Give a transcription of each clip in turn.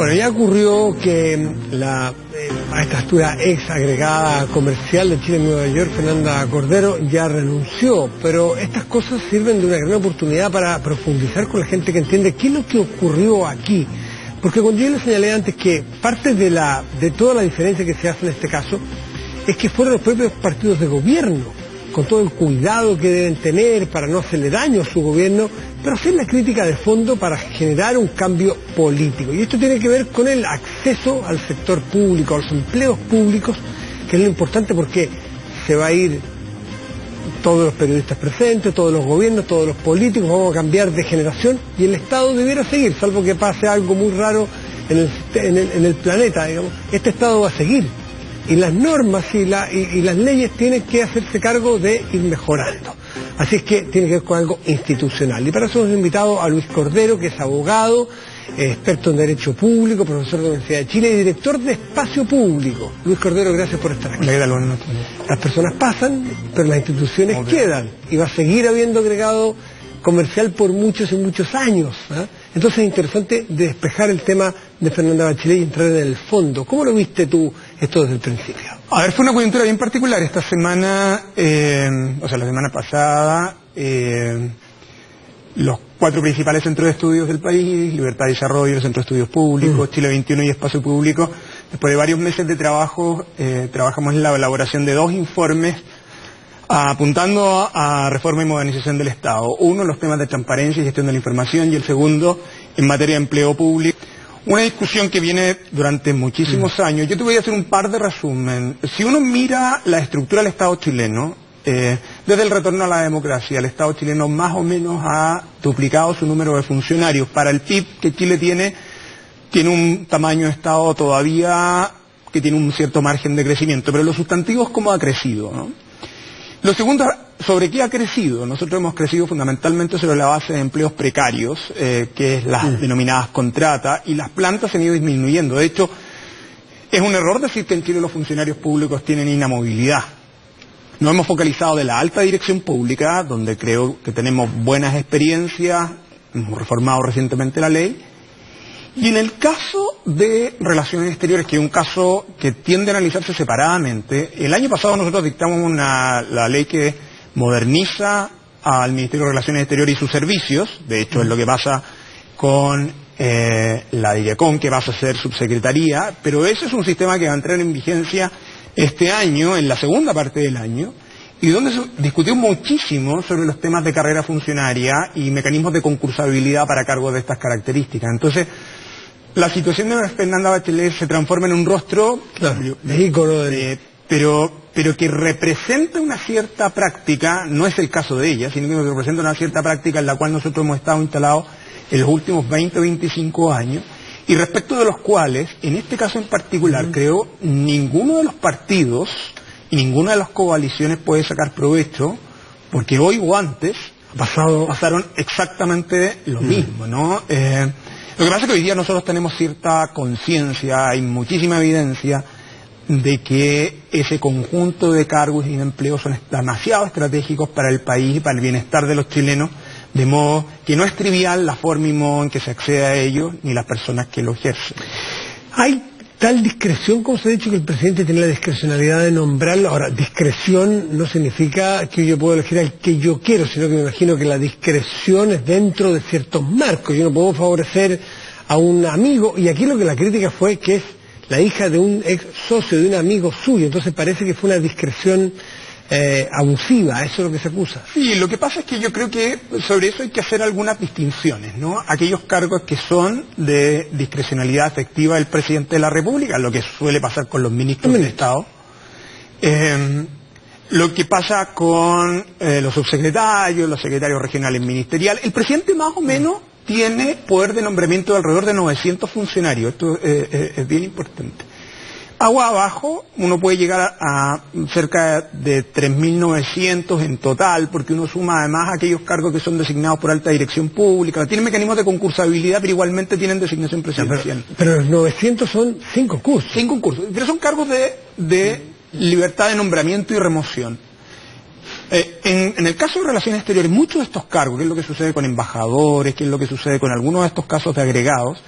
Bueno, ya ocurrió que la magistratura ex agregada comercial de Chile en Nueva York, Fernanda Cordero, ya renunció, pero estas cosas sirven de una gran oportunidad para profundizar con la gente que entiende qué es lo que ocurrió aquí. Porque cuando yo le señalé antes que parte de toda la diferencia que se hace en este caso es que fueron los propios partidos de gobierno, con todo el cuidado que deben tener para no hacerle daño a su gobierno, pero hacer la crítica de fondo para generar un cambio político. Y esto tiene que ver con el acceso al sector público, a los empleos públicos, que es lo importante porque se va a ir todos los periodistas presentes, todos los gobiernos, todos los políticos, vamos a cambiar de generación y el Estado debiera seguir, salvo que pase algo muy raro en el planeta, digamos. Este Estado va a seguir. Y las normas y las leyes tienen que hacerse cargo de ir mejorando. Así es que tiene que ver con algo institucional. Y para eso hemos invitado a Luis Cordero, que es abogado, experto en Derecho Público, profesor de la Universidad de Chile y director de Espacio Público. Luis Cordero, gracias por estar aquí. Las personas pasan, pero las instituciones quedan. Y va a seguir habiendo agregado comercial por muchos y muchos años, ¿eh? Entonces es interesante despejar el tema de Fernanda Bachelet y entrar en el fondo. ¿Cómo lo viste tú esto desde el principio? A ver, fue una coyuntura bien particular. Esta semana, la semana pasada, los 4 principales centros de estudios del país, Libertad y Desarrollo, el Centro de Estudios Públicos, Chile 21 y Espacio Público, después de varios meses de trabajo, trabajamos en la elaboración de 2 informes apuntando a reforma y modernización del Estado. Uno, los temas de transparencia y gestión de la información, y el segundo, en materia de empleo público. Una discusión que viene durante muchísimos años. Yo te voy a hacer un par de resumen. Si uno mira la estructura del Estado chileno, desde el retorno a la democracia, el Estado chileno más o menos ha duplicado su número de funcionarios. Para el PIB que Chile tiene un tamaño de Estado todavía que tiene un cierto margen de crecimiento, pero los sustantivos, ¿cómo ha crecido, no? Lo segundo, ¿sobre qué ha crecido? Nosotros hemos crecido fundamentalmente sobre la base de empleos precarios, que es las denominadas contratas, y las plantas se han ido disminuyendo. De hecho, es un error decir que en Chile los funcionarios públicos tienen inamovilidad. Nos hemos focalizado de la alta dirección pública, donde creo que tenemos buenas experiencias, hemos reformado recientemente la ley, y en el caso de relaciones exteriores, que es un caso que tiende a analizarse separadamente, el año pasado nosotros dictamos la ley que moderniza al Ministerio de Relaciones Exteriores y sus servicios. De hecho es lo que pasa con la DIRECON, que pasa a ser subsecretaría, pero ese es un sistema que va a entrar en vigencia este año, en la segunda parte del año, y donde se discutió muchísimo sobre los temas de carrera funcionaria y mecanismos de concursabilidad para cargos de estas características. Entonces, la situación de Fernanda Bachelet se transforma en un rostro, claro, de ícono pero que representa una cierta práctica, no es el caso de ella, sino que representa una cierta práctica en la cual nosotros hemos estado instalados en los últimos 20 o 25 años, y respecto de los cuales, en este caso en particular, creo, ninguno de los partidos y ninguna de las coaliciones puede sacar provecho, porque hoy o antes pasaron exactamente lo mismo, ¿no? Lo que pasa es que hoy día nosotros tenemos cierta conciencia, hay muchísima evidencia de que ese conjunto de cargos y de empleos son demasiado estratégicos para el país y para el bienestar de los chilenos, de modo que no es trivial la forma y modo en que se accede a ellos, ni las personas que lo ejercen. Hay tal discreción, como se ha dicho, que el presidente tiene la discrecionalidad de nombrarlo. Ahora, discreción no significa que yo puedo elegir al que yo quiero, sino que me imagino que la discreción es dentro de ciertos marcos. Yo no puedo favorecer a un amigo, y aquí lo que la crítica fue que es la hija de un ex socio de un amigo suyo, entonces parece que fue una discreción abusiva, eso es lo que se acusa. Sí, lo que pasa es que yo creo que sobre eso hay que hacer algunas distinciones, ¿no? Aquellos cargos que son de discrecionalidad efectiva del presidente de la República, lo que suele pasar con los ministros de Estado, lo que pasa con los subsecretarios, los secretarios regionales ministeriales. El presidente más o menos tiene poder de nombramiento de alrededor de 900 funcionarios, esto es bien importante. Agua abajo, uno puede llegar a cerca de 3.900 en total, porque uno suma además aquellos cargos que son designados por alta dirección pública. Tienen mecanismos de concursabilidad, pero igualmente tienen designación presidencial. Pero los 900 son 5 concursos. 5 concursos, pero son cargos de libertad de nombramiento y remoción. En el caso de relaciones exteriores, muchos de estos cargos, que es lo que sucede con embajadores, que es lo que sucede con algunos de estos casos de agregados,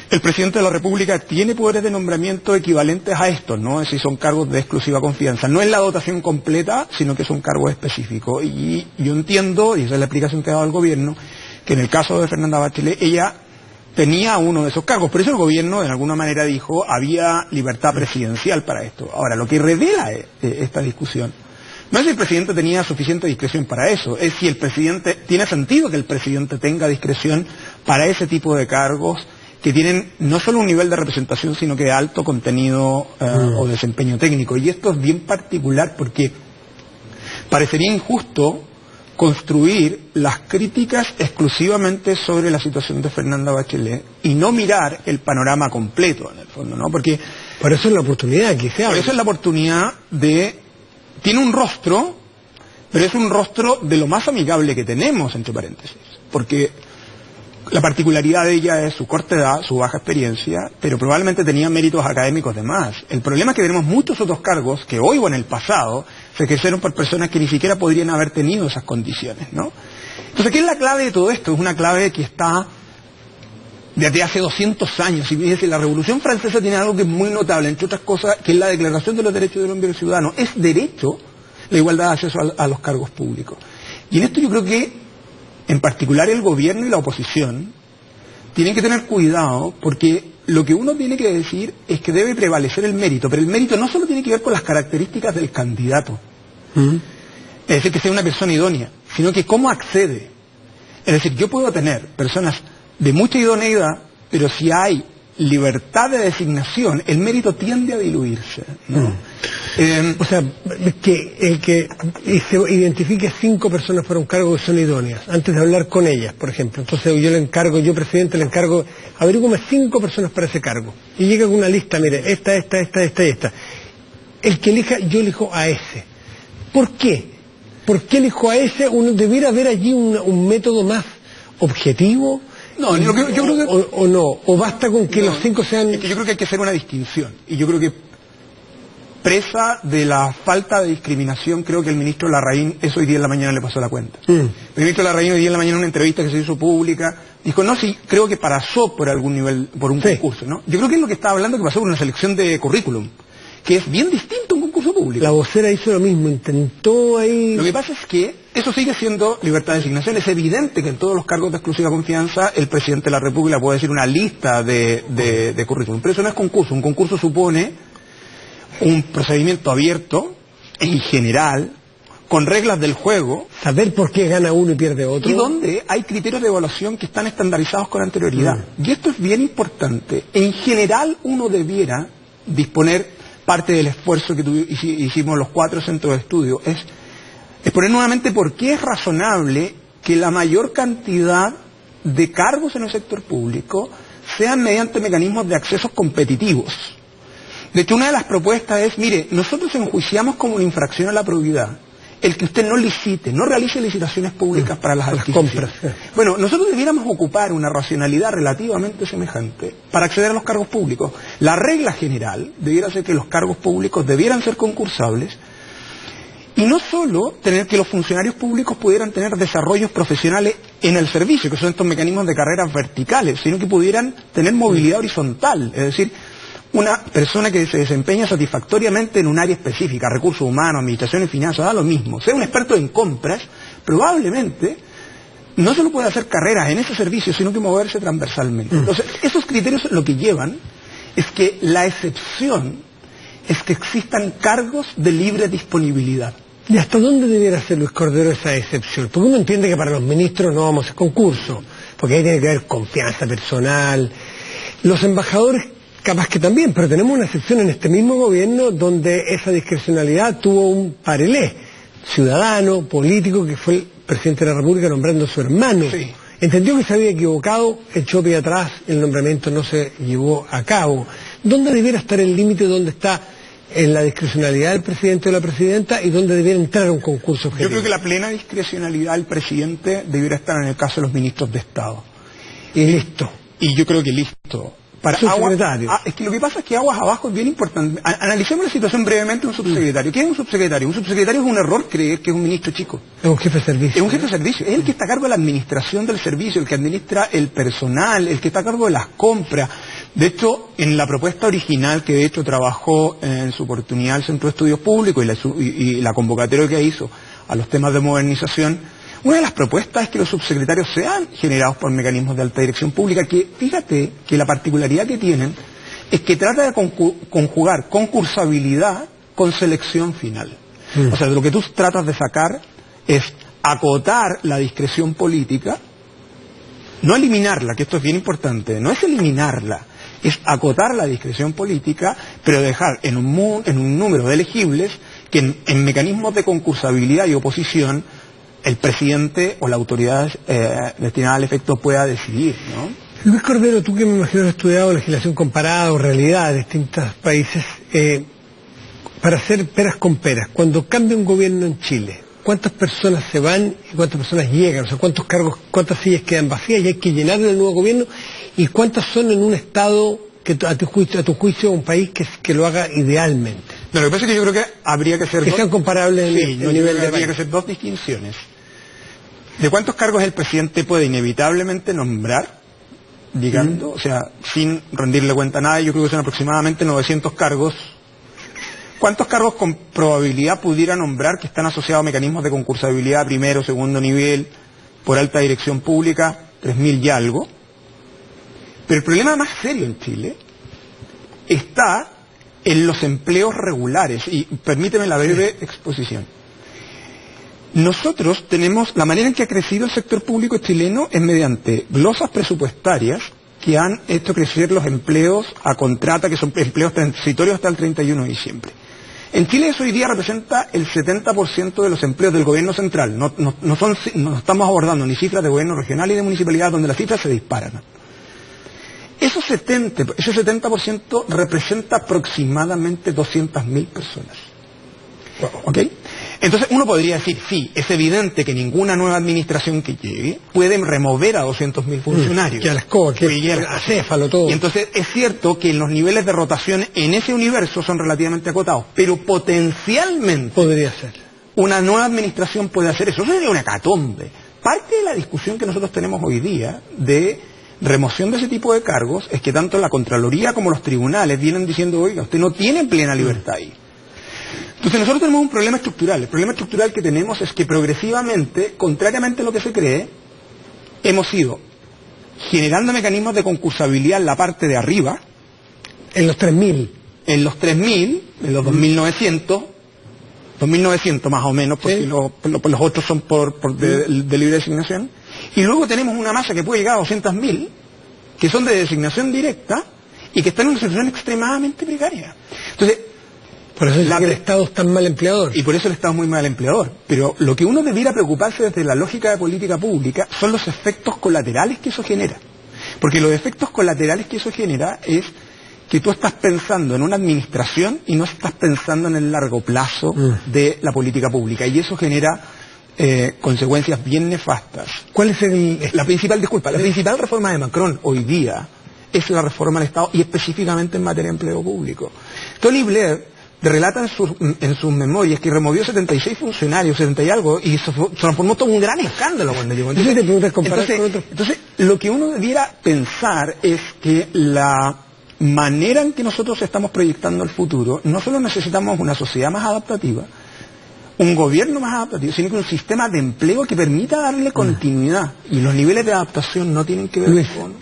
El presidente de la República tiene poderes de nombramiento equivalentes a estos, ¿no? Es decir, son cargos de exclusiva confianza. No es la dotación completa, sino que son cargos específicos. Y yo entiendo, y esa es la explicación que ha dado el gobierno, que en el caso de Fernanda Bachelet, ella tenía uno de esos cargos. Por eso el gobierno, de alguna manera, dijo, había libertad presidencial para esto. Ahora, lo que revela esta discusión no es si el presidente tenía suficiente discreción para eso, es si el presidente, tiene sentido que el presidente tenga discreción para ese tipo de cargos que tienen no solo un nivel de representación, sino que de alto contenido o desempeño técnico. Y esto es bien particular porque parecería injusto construir las críticas exclusivamente sobre la situación de Fernanda Bachelet y no mirar el panorama completo, en el fondo, ¿no? Porque por eso es la oportunidad que se abre. Por eso es la oportunidad de... Tiene un rostro, pero es un rostro de lo más amigable que tenemos, entre paréntesis, porque la particularidad de ella es su corta edad, su baja experiencia, pero probablemente tenía méritos académicos de más. El problema es que tenemos muchos otros cargos que hoy o en el pasado se ejercieron por personas que ni siquiera podrían haber tenido esas condiciones, ¿no? Entonces, ¿qué es la clave de todo esto? Es una clave que está desde hace 200 años. Y fíjense, la Revolución Francesa tiene algo que es muy notable, entre otras cosas, que es la Declaración de los Derechos del Hombre y del Ciudadano. Es derecho la igualdad de acceso a los cargos públicos. Y en esto yo creo que, en particular, el gobierno y la oposición tienen que tener cuidado, porque lo que uno tiene que decir es que debe prevalecer el mérito, pero el mérito no solo tiene que ver con las características del candidato, es decir, que sea una persona idónea, sino que cómo accede. Es decir, yo puedo tener personas de mucha idoneidad, pero si hay libertad de designación, el mérito tiende a diluirse, ¿no? O sea, que el que se identifique 5 personas para un cargo que son idóneas, antes de hablar con ellas, por ejemplo. Entonces yo le encargo, yo presidente le encargo, averígame 5 personas para ese cargo. Y llega con una lista, mire, esta. El que elija, yo elijo a ese. ¿Por qué? ¿Por qué elijo a ese? Uno debiera haber allí un método más objetivo. No, yo creo que... O no, o basta con que los 5 sean... Es que yo creo que hay que hacer una distinción, y yo creo que presa de la falta de discriminación, creo que el ministro Larraín, eso hoy día en la mañana le pasó la cuenta. El ministro Larraín hoy día en la mañana en una entrevista que se hizo pública, dijo, no, sí, creo que pasó por algún nivel, por un concurso, ¿no? Yo creo que es lo que estaba hablando, que pasó por una selección de currículum, que es bien distinto a un concurso público. La vocera hizo lo mismo, intentó ahí... Lo que pasa es que eso sigue siendo libertad de designación. Es evidente que en todos los cargos de exclusiva confianza el presidente de la República puede decir una lista de currículum, pero eso no es concurso. Un concurso supone un procedimiento abierto, en general, con reglas del juego. Saber por qué gana uno y pierde otro. Y donde hay criterios de evaluación que están estandarizados con anterioridad. Y esto es bien importante. En general uno debiera disponer parte del esfuerzo que hicimos los 4 centros de estudio, es exponer nuevamente por qué es razonable que la mayor cantidad de cargos en el sector público sean mediante mecanismos de accesos competitivos. De hecho, una de las propuestas es, mire, nosotros enjuiciamos como una infracción a la probidad el que usted no licite, no realice licitaciones públicas para las adquisiciones. Bueno, nosotros debiéramos ocupar una racionalidad relativamente semejante para acceder a los cargos públicos. La regla general debiera ser que los cargos públicos debieran ser concursables y no solo tener que los funcionarios públicos pudieran tener desarrollos profesionales en el servicio, que son estos mecanismos de carreras verticales, sino que pudieran tener movilidad horizontal, es decir, una persona que se desempeña satisfactoriamente en un área específica, recursos humanos, administración y finanzas, da lo mismo, sea un experto en compras, probablemente no solo puede hacer carreras en ese servicio, sino que moverse transversalmente. Entonces, esos criterios lo que llevan es que la excepción es que existan cargos de libre disponibilidad. ¿Y hasta dónde debiera ser, Luis Cordero, esa excepción? Porque uno entiende que para los ministros no vamos a hacer concurso, porque ahí tiene que haber confianza personal. Los embajadores capaz que también, pero tenemos una excepción en este mismo gobierno donde esa discrecionalidad tuvo un parelé ciudadano, político, que fue el presidente de la República nombrando a su hermano. Sí. Entendió que se había equivocado, echó pie atrás, el nombramiento no se llevó a cabo. ¿Dónde debiera estar el límite? ¿Dónde está en la discrecionalidad del presidente o la presidenta y dónde debiera entrar un concurso objetivo? Yo creo que la plena discrecionalidad del presidente debiera estar en el caso de los ministros de Estado. Y listo. Y yo creo que listo. Para es que lo que pasa es que aguas abajo es bien importante. Analicemos la situación brevemente de un subsecretario. ¿Qué es un subsecretario? Un subsecretario es un error creer que es un ministro chico. Es un jefe de servicio. Es un jefe de servicio. Es el que está a cargo de la administración del servicio, el que administra el personal, el que está a cargo de las compras. De hecho, en la propuesta original que de hecho trabajó en su oportunidad el Centro de Estudios Públicos y la convocatoria que hizo a los temas de modernización, una de las propuestas es que los subsecretarios sean generados por mecanismos de alta dirección pública, que fíjate que la particularidad que tienen es que trata de conjugar concursabilidad con selección final. O sea, lo que tú tratas de sacar es acotar la discreción política, no eliminarla, que esto es bien importante, no es eliminarla, es acotar la discreción política, pero dejar en un número de elegibles que en mecanismos de concursabilidad y oposición el presidente o la autoridad destinada al efecto pueda decidir, ¿no? Luis Cordero, tú que me imagino has estudiado legislación comparada o realidad de distintos países, para hacer peras con peras, cuando cambia un gobierno en Chile, ¿cuántas personas se van y cuántas personas llegan? O sea, ¿cuántos cargos, cuántas sillas quedan vacías y hay que llenar en el nuevo gobierno? ¿Y cuántas son en un estado que a tu juicio un país que lo haga idealmente? No, lo que pasa es que yo creo que habría que hacer que sean comparables en el nivel de habría que hacer dos distinciones. ¿De cuántos cargos el presidente puede inevitablemente nombrar? Digando, o sea, sin rendirle cuenta a nadie, yo creo que son aproximadamente 900 cargos. ¿Cuántos cargos con probabilidad pudiera nombrar que están asociados a mecanismos de concursabilidad primero, segundo nivel, por alta dirección pública? 3.000 y algo. Pero el problema más serio en Chile está en los empleos regulares, y permíteme la breve exposición. Nosotros tenemos, la manera en que ha crecido el sector público chileno es mediante glosas presupuestarias que han hecho crecer los empleos a contrata, que son empleos transitorios hasta el 31 de diciembre. En Chile eso hoy día representa el 70% de los empleos del gobierno central. No estamos abordando ni cifras de gobierno regional y de municipalidad donde las cifras se disparan. Ese 70% representa aproximadamente 200.000 personas. ¿Ok? Entonces uno podría decir, sí, es evidente que ninguna nueva administración que llegue puede remover a 200.000 funcionarios. Que a la escoba, que a céfalo, todo. Y entonces es cierto que los niveles de rotación en ese universo son relativamente acotados, pero potencialmente podría ser. Una nueva administración puede hacer eso. Eso sería una hecatombe. Parte de la discusión que nosotros tenemos hoy día de remoción de ese tipo de cargos es que tanto la Contraloría como los tribunales vienen diciendo, oiga, usted no tiene plena libertad ahí. Entonces nosotros tenemos un problema estructural. El problema estructural que tenemos es que progresivamente, contrariamente a lo que se cree, hemos ido generando mecanismos de concursabilidad en la parte de arriba. En los 3.000. En los 3.000, en los 2.900 más o menos, porque ¿sí? los otros son de libre designación. Y luego tenemos una masa que puede llegar a 200.000, que son de designación directa y que están en una situación extremadamente precaria. Entonces, por eso es que el Estado es tan mal empleador. Y por eso el Estado es muy mal empleador. Pero lo que uno debiera preocuparse desde la lógica de política pública son los efectos colaterales que eso genera. Porque los efectos colaterales que eso genera es que tú estás pensando en una administración y no estás pensando en el largo plazo de la política pública. Y eso genera consecuencias bien nefastas. ¿Cuál es la principal reforma de Macron hoy día es la reforma del Estado y específicamente en materia de empleo público? Tony Blair relata en sus memorias que removió 76 funcionarios, 70 y algo, y se transformó todo un gran escándalo cuando llegó. Entonces, lo que uno debiera pensar es que la manera en que nosotros estamos proyectando el futuro, no solo necesitamos una sociedad más adaptativa, un gobierno más adaptativo, sino que un sistema de empleo que permita darle continuidad. Y los niveles de adaptación no tienen que ver Luis, con...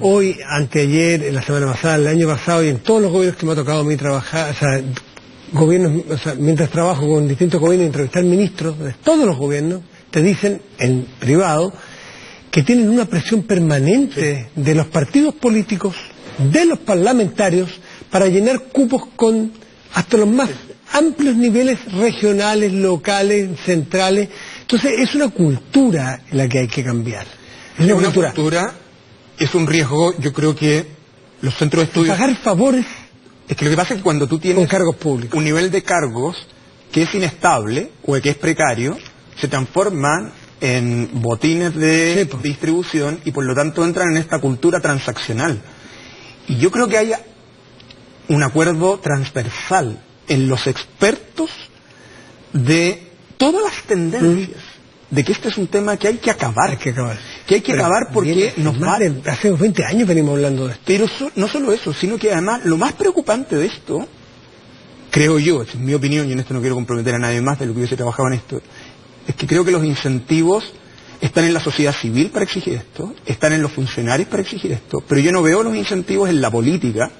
Hoy, anteayer, la semana pasada, el año pasado, y en todos los gobiernos que me ha tocado a mí trabajar, mientras trabajo con distintos gobiernos y entrevistar ministros de todos los gobiernos, te dicen, en privado, que tienen una presión permanente de los partidos políticos, de los parlamentarios, para llenar cupos con hasta los más amplios niveles regionales, locales, centrales. Entonces es una cultura la que hay que cambiar. Es una cultura, es un riesgo. Yo creo que los centros de estudio... Pagar favores. Es que lo que pasa es que cuando tú tienes con cargos públicos, un nivel de cargos que es inestable o que es precario, se transforman en botines de distribución y por lo tanto entran en esta cultura transaccional. Y yo creo que hay un acuerdo transversal en los expertos de todas las tendencias, de que este es un tema que hay que acabar. que hay que acabar porque nos va... Hace 20 años venimos hablando de esto. Pero no solo eso, sino que además lo más preocupante de esto, creo yo, es mi opinión, y en esto no quiero comprometer a nadie más de lo que hubiese trabajado en esto, es que creo que los incentivos están en la sociedad civil para exigir esto, están en los funcionarios para exigir esto, pero yo no veo los incentivos en la política,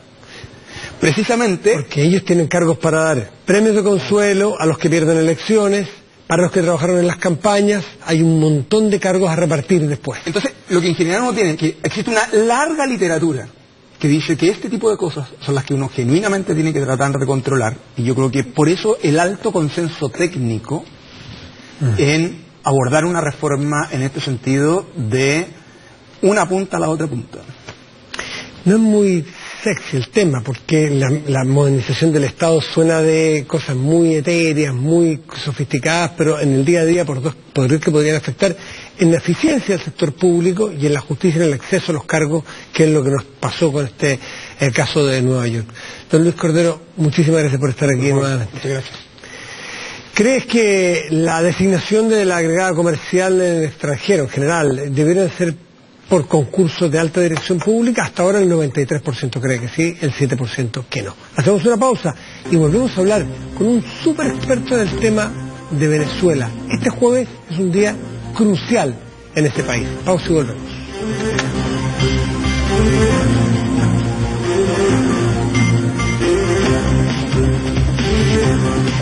precisamente... Porque ellos tienen cargos para dar premios de consuelo a los que pierden elecciones, para los que trabajaron en las campañas, hay un montón de cargos a repartir después. Entonces, lo que en general uno tiene, que existe una larga literatura que dice que este tipo de cosas son las que uno genuinamente tiene que tratar de controlar, y yo creo que por eso el alto consenso técnico en abordar una reforma en este sentido de una punta a la otra punta. No es muy sexy el tema, porque la modernización del Estado suena de cosas muy etéreas, muy sofisticadas, pero en el día a día que podrían afectar en la eficiencia del sector público y en la justicia, en el acceso a los cargos, que es lo que nos pasó con el caso de Nueva York. Don Luis Cordero, muchísimas gracias por estar aquí nuevamente. Muchas gracias. ¿Crees que la designación de la agregada comercial en el extranjero en general debería ser por concursos de alta dirección pública? Hasta ahora el 93% cree que sí, el 7% que no. Hacemos una pausa y volvemos a hablar con un súper experto del tema de Venezuela. Este jueves es un día crucial en este país. Pausa y volvemos.